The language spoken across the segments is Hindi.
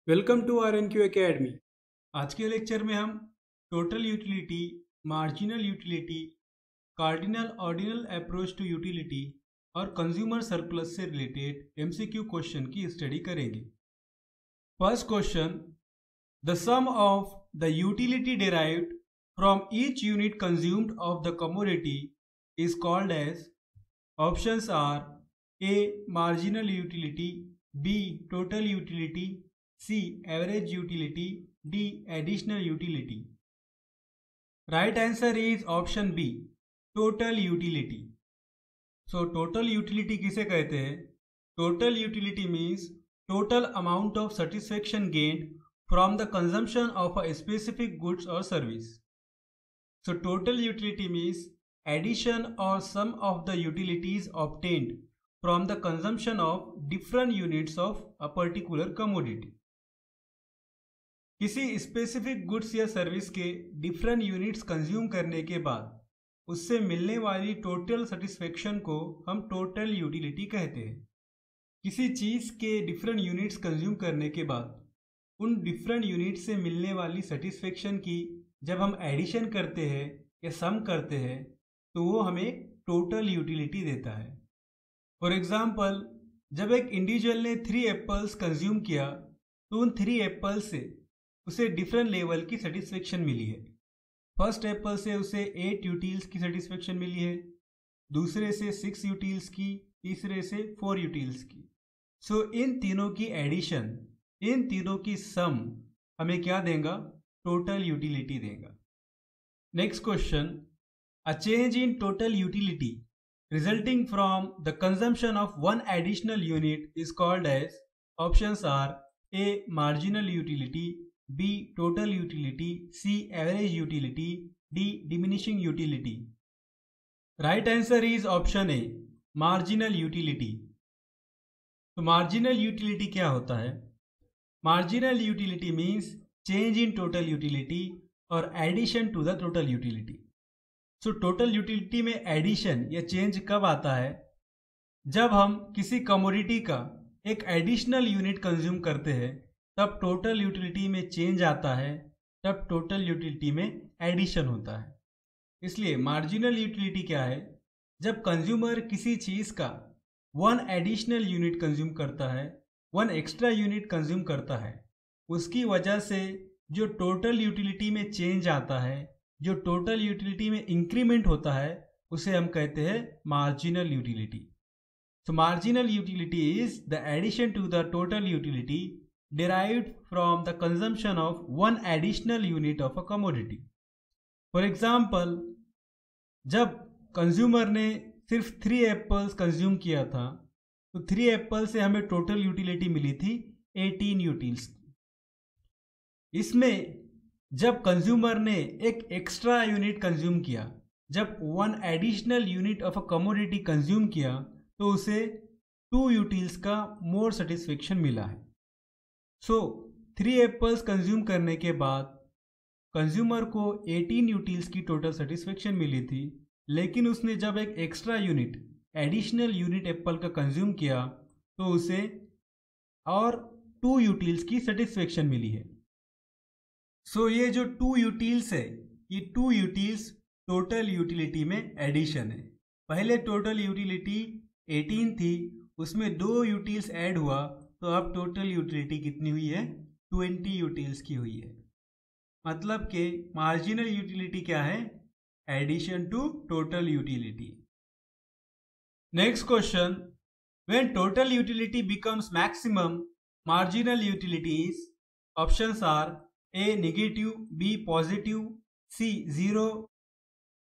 Welcome to R N Q academy. आज के लेक्चर में हम total utility, marginal utility, cardinal ordinal approach to utility और कंज्यूमर सरप्लस से रिलेटेड एमसीक्यू क्वेश्चन की स्टडी करेंगे। First question, the sum of the utility derived from each unit consumed of the commodity is called as. Options are A marginal utility, B total utility, C. Average utility, D. Additional utility. Right answer is option B. Total utility. So total utility किसे कहते हैं? Total utility means total amount of satisfaction gained from the consumption of a specific goods or service. So total utility means addition or sum of the utilities obtained from the consumption of different units of a particular commodity. किसी स्पेसिफिक गुड्स या सर्विस के डिफरेंट यूनिट्स कंज्यूम करने के बाद उससे मिलने वाली टोटल सेटिस्फेक्शन को हम टोटल यूटिलिटी कहते हैं। किसी चीज़ के डिफरेंट यूनिट्स कंज्यूम करने के बाद उन डिफरेंट यूनिट्स से मिलने वाली सेटिस्फेक्शन की जब हम एडिशन करते हैं या सम करते हैं तो वो हमें टोटल यूटिलिटी देता है। फॉर एग्ज़ाम्पल, जब एक इंडिविजुअल ने 3 एप्पल्स कंज्यूम किया तो उन 3 एप्पल्स से उसे डिफरेंट लेवल की सेटिस्फेक्शन मिली है। फर्स्ट एप्पल से उसे 8 यूटिल्स की सेटिस्फेक्शन मिली है, दूसरे से 6 यूटिल्स की, तीसरे से 4 यूटिल्स की। सो इन तीनों की एडिशन, इन तीनों की सम हमें क्या देगा? टोटल यूटिलिटी देगा। Next question, a change in total utility resulting from the consumption of one additional unit is called as. Options are A marginal utility, B. Total utility, C. Average utility, D. Diminishing utility. Right answer is option A. Marginal utility. तो marginal utility क्या होता है? Marginal utility means change in total utility और addition to the total utility. So total utility में addition या change कब आता है? जब हम किसी commodity का एक additional unit consume करते हैं तब टोटल यूटिलिटी में चेंज आता है, तब टोटल यूटिलिटी में एडिशन होता है। इसलिए मार्जिनल यूटिलिटी क्या है? जब कंज्यूमर किसी चीज़ का 1 एडिशनल यूनिट कंज्यूम करता है, 1 एक्स्ट्रा यूनिट कंज्यूम करता है, उसकी वजह से जो टोटल यूटिलिटी में चेंज आता है, जो टोटल यूटिलिटी में इंक्रीमेंट होता है, उसे हम कहते हैं marginal utility. So marginal utility is the addition to the total utility derived from the consumption of one additional unit of a commodity. For example, जब कंज्यूमर ने सिर्फ 3 एप्पल्स कंज्यूम किया था तो 3 एप्पल से हमें टोटल यूटिलिटी मिली थी 18 यूटिल्स की। इसमें जब कंज्यूमर ने एक एक्स्ट्रा यूनिट कंज्यूम किया, जब 1 additional unit of a commodity consume किया तो उसे 2 यूटिल्स का मोर सेटिस्फेक्शन मिला है। सो 3 एप्पल्स कंज्यूम करने के बाद कंज्यूमर को 18 यूटिल्स की टोटल सेटिस्फेक्शन मिली थी, लेकिन उसने जब एक extra unit, additional unit Apple का कंज्यूम किया तो उसे और 2 यूटिल्स की सेटिस्फेक्शन मिली है। सो ये जो 2 यूटिल्स है, ये 2 यूटिल्स टोटल यूटिलिटी में एडिशन है। पहले टोटल यूटिलिटी 18 थी, उसमें 2 यूटिल्स ऐड हुआ तो अब टोटल यूटिलिटी कितनी हुई है? 20 यूटिल्स की हुई है। मतलब कि मार्जिनल यूटिलिटी क्या है? Addition to total utility. Next question, when total utility becomes maximum, marginal utility is. Options are A negative, B positive, C 0,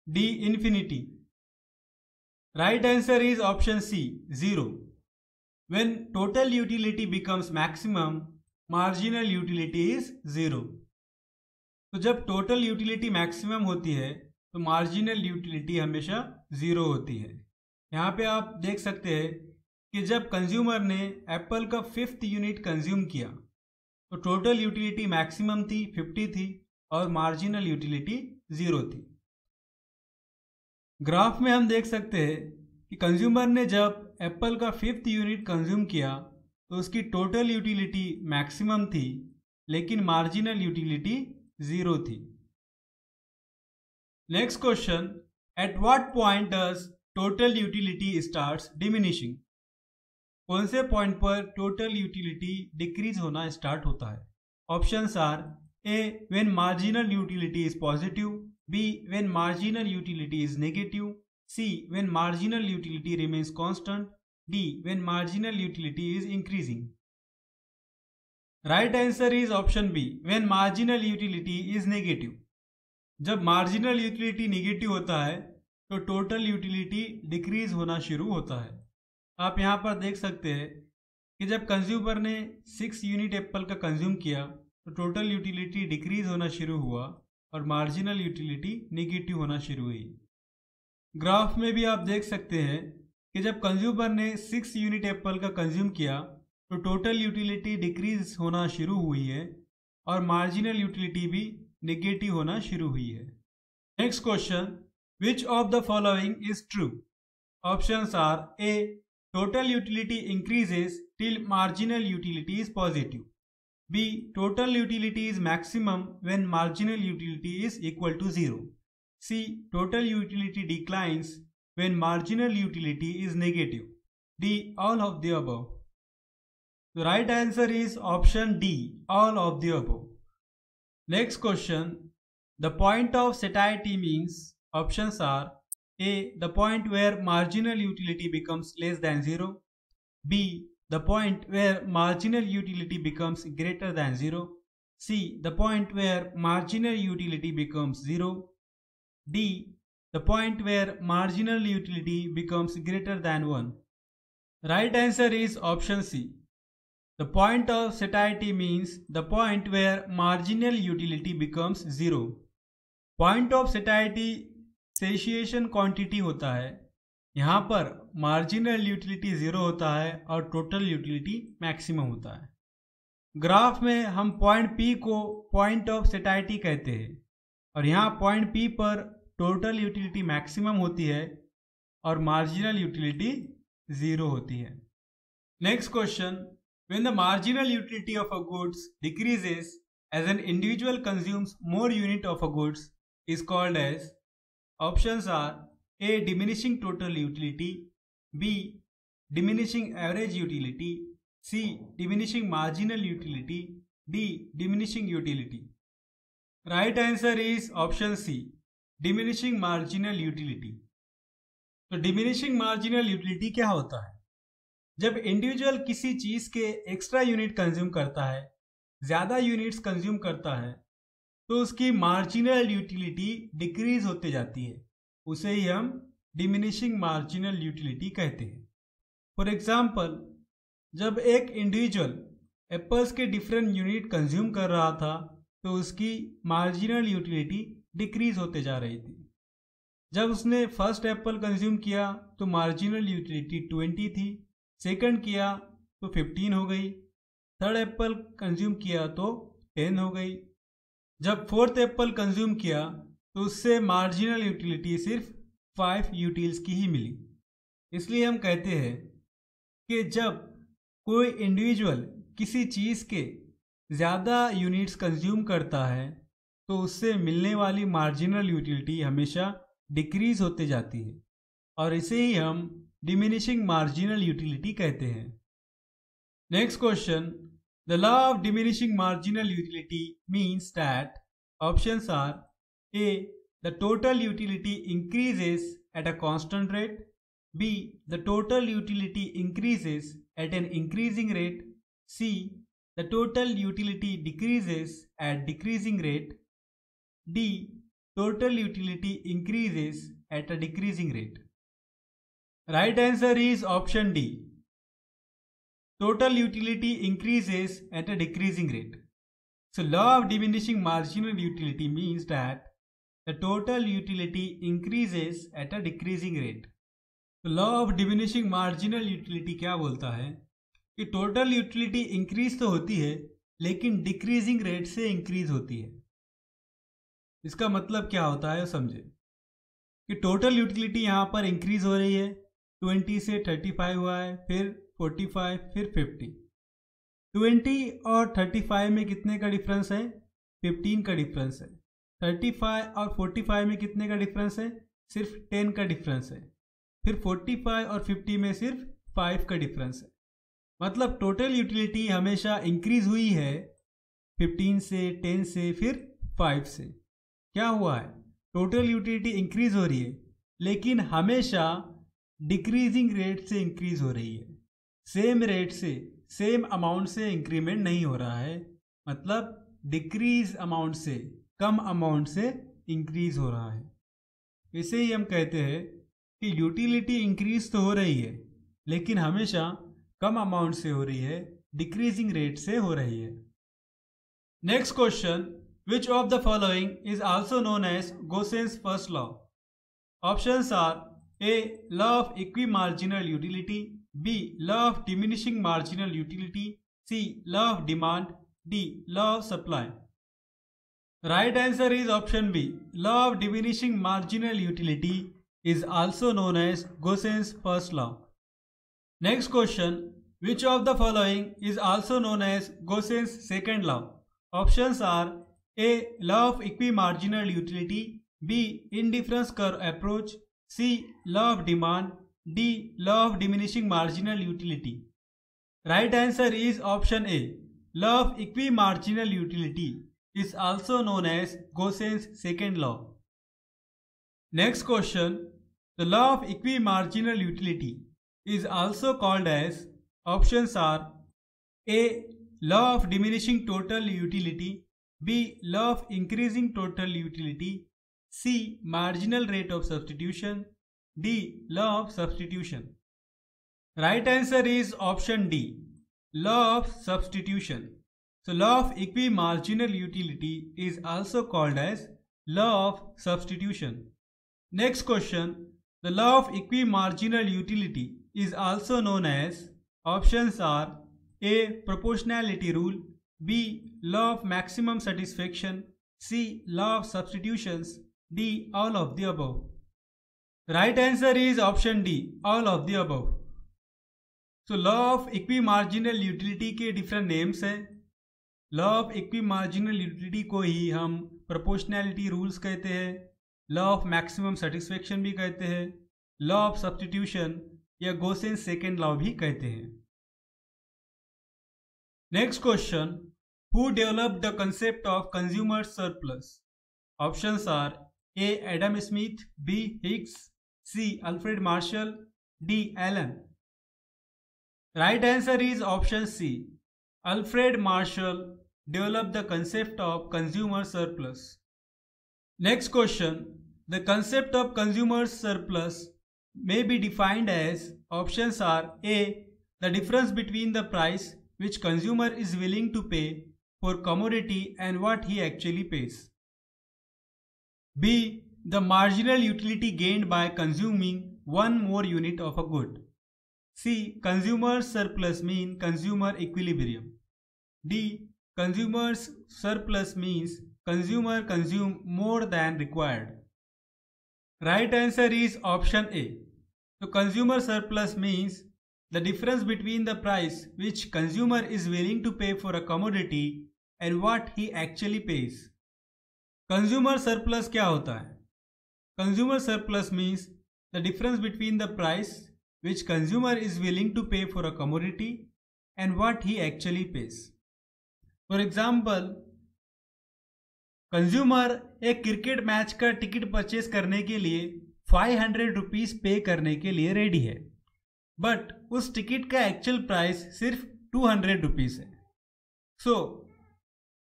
D infinity. Right answer is option C 0. When total utility becomes maximum, marginal utility is 0. तो जब टोटल यूटिलिटी मैक्सिमम होती है तो मार्जिनल यूटिलिटी हमेशा 0 होती है। यहाँ पे आप देख सकते हैं कि जब कंज्यूमर ने एप्पल का 5th यूनिट कंज्यूम किया तो टोटल यूटिलिटी मैक्सिमम थी 50 थी और मार्जिनल यूटिलिटी 0 थी। ग्राफ में हम देख सकते हैं कि कंज्यूमर ने जब एप्पल का 5th यूनिट कंज्यूम किया तो उसकी टोटल यूटिलिटी मैक्सिमम थी, लेकिन मार्जिनल यूटिलिटी 0 थी। Next question, at what point does total utility starts diminishing? कौन से पॉइंट पर टोटल यूटिलिटी डिक्रीज होना स्टार्ट होता है? Options are A when marginal utility is positive, B when marginal utility is negative, C when marginal utility remains constant, D when marginal utility is increasing. Right answer is option B, when marginal utility is negative. जब मार्जिनल यूटिलिटी नेगेटिव होता है तो टोटल यूटिलिटी डिक्रीज होना शुरू होता है। आप यहाँ पर देख सकते हैं कि जब कंज्यूमर ने 6 यूनिट एप्पल का कंज्यूम किया तो टोटल यूटिलिटी डिक्रीज होना शुरू हुआ और मार्जिनल यूटिलिटी नेगेटिव होना शुरू हुई। ग्राफ में भी आप देख सकते हैं कि जब कंज्यूमर ने 6 यूनिट एप्पल का कंज्यूम किया तो टोटल यूटिलिटी डिक्रीज होना शुरू हुई है और मार्जिनल यूटिलिटी भी नेगेटिव होना शुरू हुई है। Next question, which of the following is true? Options are A total utility increases till marginal utility is positive, B total utility is maximum when marginal utility is equal to 0, C total utility declines when marginal utility is negative, D all of the above. The right answer is option D, all of the above. Next question, the point of satiety means options are A, the point where marginal utility becomes less than 0, B, the point where marginal utility becomes greater than 0, C, the point where marginal utility becomes 0, D, the point where marginal utility becomes greater than 1. Right answer is option C. The point of satiety means the point where marginal utility becomes 0. Point of satiety satiation quantity होता है। यहाँ पर marginal utility 0 होता है और total utility maximum होता है। ग्राफ में हम पॉइंट P को point of satiety कहते हैं और यहाँ पॉइंट P पर total utility maximum होती है और marginal utility 0 होती है। Next question, when the marginal utility of a goods decreases as an individual consumes more unit of a goods is called as, options are A, diminishing total utility, B, diminishing average utility, C, diminishing marginal utility, D, diminishing utility. Right answer is option C, diminishing marginal utility. तो diminishing marginal utility क्या होता है? जब इंडिविजुअल किसी चीज के एक्स्ट्रा यूनिट कंज्यूम करता है, ज्यादा यूनिट्स कंज्यूम करता है, तो उसकी मार्जिनल यूटिलिटी डिक्रीज होते जाती है। उसे ही हम डिमिनिशिंग मार्जिनल यूटिलिटी कहते हैं। फॉर एग्जाम्पल, जब एक इंडिविजुअल एप्पल्स के डिफरेंट यूनिट कंज्यूम कर रहा था तो उसकी मार्जिनल यूटिलिटी डिक्रीज होते जा रही थी। जब उसने फर्स्ट एप्पल कंज्यूम किया तो मार्जिनल यूटिलिटी 20 थी, सेकंड किया तो 15 हो गई, थर्ड एप्पल कंज्यूम किया तो 10 हो गई। जब फोर्थ एप्पल कंज्यूम किया तो उससे मार्जिनल यूटिलिटी सिर्फ 5 यूटिल्स की ही मिली। इसलिए हम कहते हैं कि जब कोई इंडिविजुअल किसी चीज़ के ज़्यादा यूनिट्स कंज्यूम करता है तो उससे मिलने वाली मार्जिनल यूटिलिटी हमेशा डिक्रीज होते जाती है और इसे ही हम डिमिनिशिंग मार्जिनल यूटिलिटी कहते हैं। Next question, the law of diminishing marginal utility means that, options are A, the total utility increases at a constant rate, B, the total utility increases at an increasing rate, C, the total utility decreases at decreasing rate, D, total utility increases at a decreasing rate. Right answer is option D. Total utility increases at a decreasing rate. So law of diminishing marginal utility means that the total utility increases at a decreasing rate. So law of diminishing marginal utility क्या बोलता है कि total utility increase तो होती है लेकिन decreasing rate से increase होती है। इसका मतलब क्या होता है समझे कि total utility यहाँ पर increase हो रही है, 20 से 35 हुआ है, फिर 45, फिर 50। 20 और 35 में कितने का डिफरेंस है? 15 का डिफरेंस है। 35 और 45 में कितने का डिफरेंस है? सिर्फ 10 का डिफरेंस है। फिर 45 और 50 में सिर्फ 5 का डिफरेंस है। मतलब टोटल यूटिलिटी हमेशा इंक्रीज हुई है 15 से, 10 से, फिर 5 से। क्या हुआ है? टोटल यूटिलिटी इंक्रीज हो रही है, लेकिन हमेशा डिक्रीजिंग रेट से इंक्रीज हो रही है। सेम रेट से, सेम अमाउंट से इंक्रीमेंट नहीं हो रहा है। मतलब डिक्रीज अमाउंट से, कम अमाउंट से इंक्रीज हो रहा है। इसे ही हम कहते हैं कि यूटिलिटी इंक्रीज तो हो रही है, लेकिन हमेशा कम अमाउंट से हो रही है, डिक्रीजिंग रेट से हो रही है। Next question, which of the following is also known as Gossen's first law? Options are A. Law of equimarginal utility, B. Law of diminishing marginal utility, C. Law of demand, D. Law of supply. Right answer is option B. Law of diminishing marginal utility is also known as Gauss's first law. Next question, which of the following is also known as Gauss's second law? Options are A. Law of equimarginal utility, B. Indifference curve approach, C. Law of demand, D. Law of diminishing marginal utility. Right answer is option A. Law of equimarginal utility is also known as Gauss's second law. Next question, the law of equimarginal utility is also called as, options are A. Law of diminishing total utility, B. Law of increasing total utility, C. Marginal rate of substitution, D. Law of substitution. Right answer is option D. Law of substitution. So law of equimarginal utility is also called as law of substitution. Next question, the law of equimarginal utility is also known as, options are A. Proportionality rule, B. Law of maximum satisfaction, C. Law of substitutions, D. All of the above. Right answer is option D. All of the above. So law of equimarginal utility के different names हैं। Law of equimarginal utility को ही हम proportionality rules कहते हैं, law of maximum satisfaction भी कहते हैं, law of substitution या Gauss's second law भी कहते हैं। Next question, who developed the concept of consumer surplus? Options are A. Adam Smith, B. Hicks, C. Alfred Marshall, D. Allen. Right answer is option C. Alfred Marshall developed the concept of consumer surplus. Next question, the concept of consumer surplus may be defined as, options are A. The difference between the price which consumer is willing to pay for commodity and what he actually pays. B. The marginal utility gained by consuming one more unit of a good. C. Consumer surplus mean consumer equilibrium. D. Consumer's surplus means consumer consume more than required. Right answer is option A. So consumer surplus means the difference between the price which consumer is willing to pay for a commodity and what he actually pays. Consumer surplus क्या होता है? Consumer surplus means the difference between the price which consumer is willing to pay for a commodity and what he actually pays. For example, consumer एक क्रिकेट मैच का टिकट परचेज करने के लिए 500 रुपीज पे करने के लिए रेडी है, बट उस टिकट का एक्चुअल प्राइस सिर्फ 200 रुपीज है। सो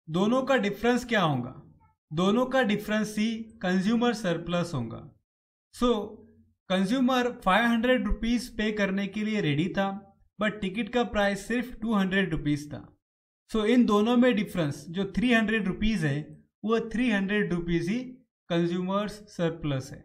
दोनों का डिफरेंस क्या होगा? दोनों का डिफरेंस ही कंज्यूमर सरप्लस होगा। सो कंज्यूमर 500 रुपीज पे करने के लिए रेडी था, बट टिकट का प्राइस सिर्फ 200 रुपीज था। सो इन दोनों में डिफरेंस जो 300 रुपीज है, वो 300 रुपीज ही कंज्यूमर्स सरप्लस है।